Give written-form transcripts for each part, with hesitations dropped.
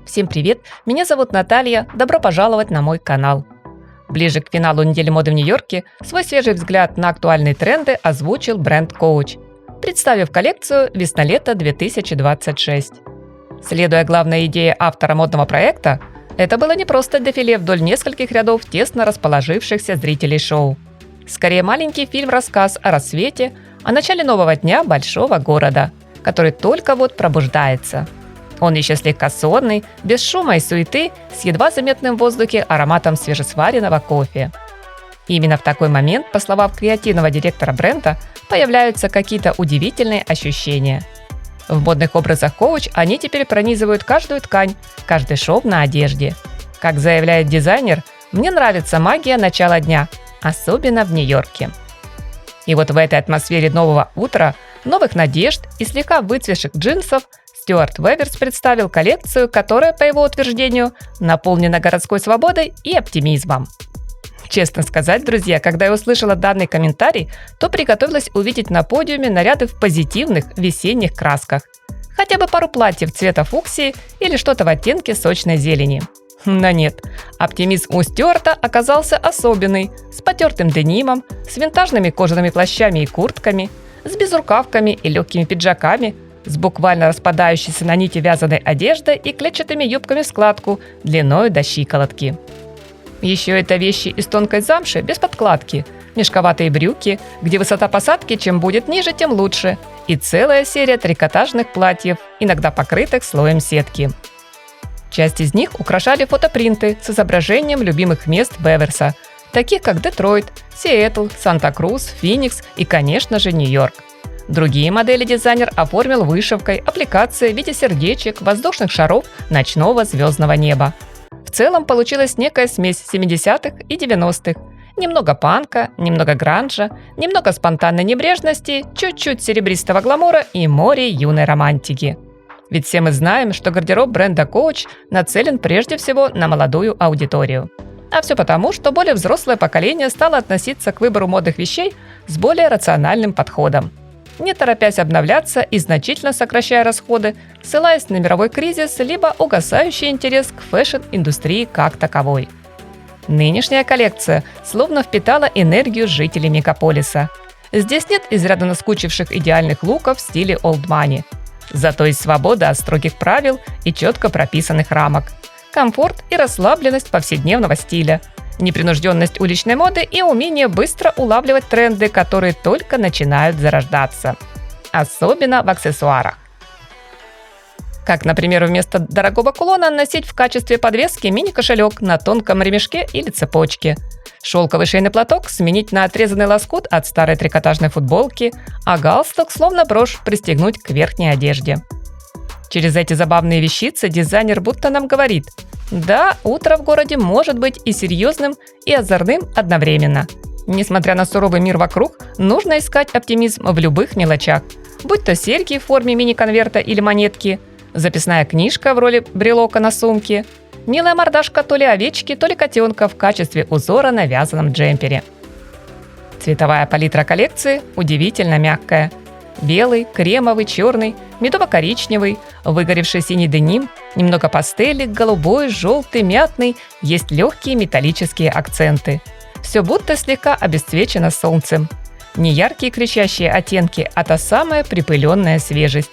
Всем привет! Меня зовут Наталья, добро пожаловать на мой канал. Ближе к финалу недели моды в Нью-Йорке свой свежий взгляд на актуальные тренды озвучил бренд Coach, представив коллекцию «Весна-лето 2026». Следуя главной идее автора модного проекта, это было не просто дефиле вдоль нескольких рядов тесно расположившихся зрителей шоу. Скорее маленький фильм-рассказ о рассвете, о начале нового дня большого города, который только вот пробуждается. Он еще слегка сонный, без шума и суеты, с едва заметным в воздухе ароматом свежесваренного кофе. Именно в такой момент, по словам креативного директора бренда, появляются какие-то удивительные ощущения. В модных образах Coach они теперь пронизывают каждую ткань, каждый шов на одежде. Как заявляет дизайнер, мне нравится магия начала дня, особенно в Нью-Йорке. И вот в этой атмосфере нового утра, новых надежд и слегка выцветших джинсов Стюарт Веверс представил коллекцию, которая, по его утверждению, наполнена городской свободой и оптимизмом. Честно сказать, друзья, когда я услышала данный комментарий, то приготовилась увидеть на подиуме наряды в позитивных весенних красках. Хотя бы пару платьев цвета фуксии или что-то в оттенке сочной зелени. Но нет, оптимизм у Стюарта оказался особенный, с потертым денимом, с винтажными кожаными плащами и куртками, с безрукавками и легкими пиджаками, с буквально распадающейся на нити вязаной одеждой и клетчатыми юбками в складку длиной до щиколотки. Еще это вещи из тонкой замши без подкладки, мешковатые брюки, где высота посадки чем будет ниже, тем лучше, и целая серия трикотажных платьев, иногда покрытых слоем сетки. Часть из них украшали фотопринты с изображением любимых мест Веверса, таких как Детройт, Сиэтл, Санта-Крус, Феникс и, конечно же, Нью-Йорк. Другие модели дизайнер оформил вышивкой, аппликацией в виде сердечек, воздушных шаров, ночного звездного неба. В целом получилась некая смесь 70-х и 90-х. Немного панка, немного гранжа, немного спонтанной небрежности, чуть-чуть серебристого гламура и море юной романтики. Ведь все мы знаем, что гардероб бренда Coach нацелен прежде всего на молодую аудиторию. А все потому, что более взрослое поколение стало относиться к выбору модных вещей с более рациональным подходом, не торопясь обновляться и значительно сокращая расходы, ссылаясь на мировой кризис либо угасающий интерес к фэшн-индустрии как таковой. Нынешняя коллекция словно впитала энергию жителей мегаполиса. Здесь нет изрядно наскучивших идеальных луков в стиле old money. Зато есть свобода от строгих правил и четко прописанных рамок, комфорт и расслабленность повседневного стиля, непринужденность уличной моды и умение быстро улавливать тренды, которые только начинают зарождаться. Особенно в аксессуарах. Как, например, вместо дорогого кулона носить в качестве подвески мини-кошелек на тонком ремешке или цепочке. Шелковый шейный платок сменить на отрезанный лоскут от старой трикотажной футболки, а галстук словно брошь пристегнуть к верхней одежде. Через эти забавные вещицы дизайнер будто нам говорит: да, утро в городе может быть и серьезным, и озорным одновременно. Несмотря на суровый мир вокруг, нужно искать оптимизм в любых мелочах. Будь то серьги в форме мини-конверта или монетки, записная книжка в роли брелока на сумке, милая мордашка то ли овечки, то ли котенка в качестве узора на вязаном джемпере. Цветовая палитра коллекции удивительно мягкая. Белый, кремовый, черный, медово-коричневый, выгоревший синий деним, немного пастели, голубой, желтый, мятный, есть легкие металлические акценты. Все будто слегка обесцвечено солнцем. Не яркие кричащие оттенки, а та самая припыленная свежесть.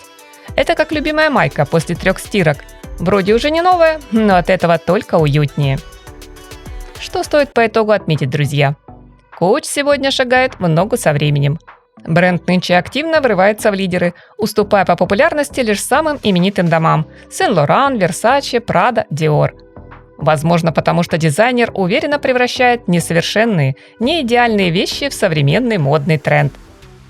Это как любимая майка после 3 стирок. Вроде уже не новая, но от этого только уютнее. Что стоит по итогу отметить, друзья? Coach сегодня шагает в ногу со временем. Бренд нынче активно врывается в лидеры, уступая по популярности лишь самым именитым домам – Сен-Лоран, Версаче, Прада, Диор. Возможно, потому что дизайнер уверенно превращает несовершенные, не идеальные вещи в современный модный тренд.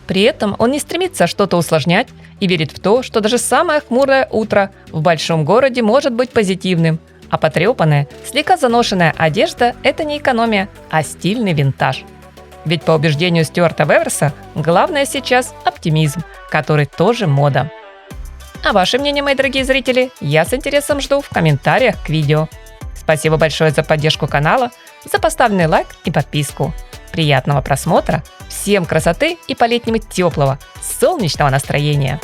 При этом он не стремится что-то усложнять и верит в то, что даже самое хмурое утро в большом городе может быть позитивным, а потрепанная, слегка заношенная одежда – это не экономия, а стильный винтаж. Ведь по убеждению Стюарта Веверса, главное сейчас оптимизм, который тоже мода. А ваше мнение, мои дорогие зрители, я с интересом жду в комментариях к видео. Спасибо большое за поддержку канала, за поставленный лайк и подписку. Приятного просмотра, всем красоты и по-летнему теплого, солнечного настроения!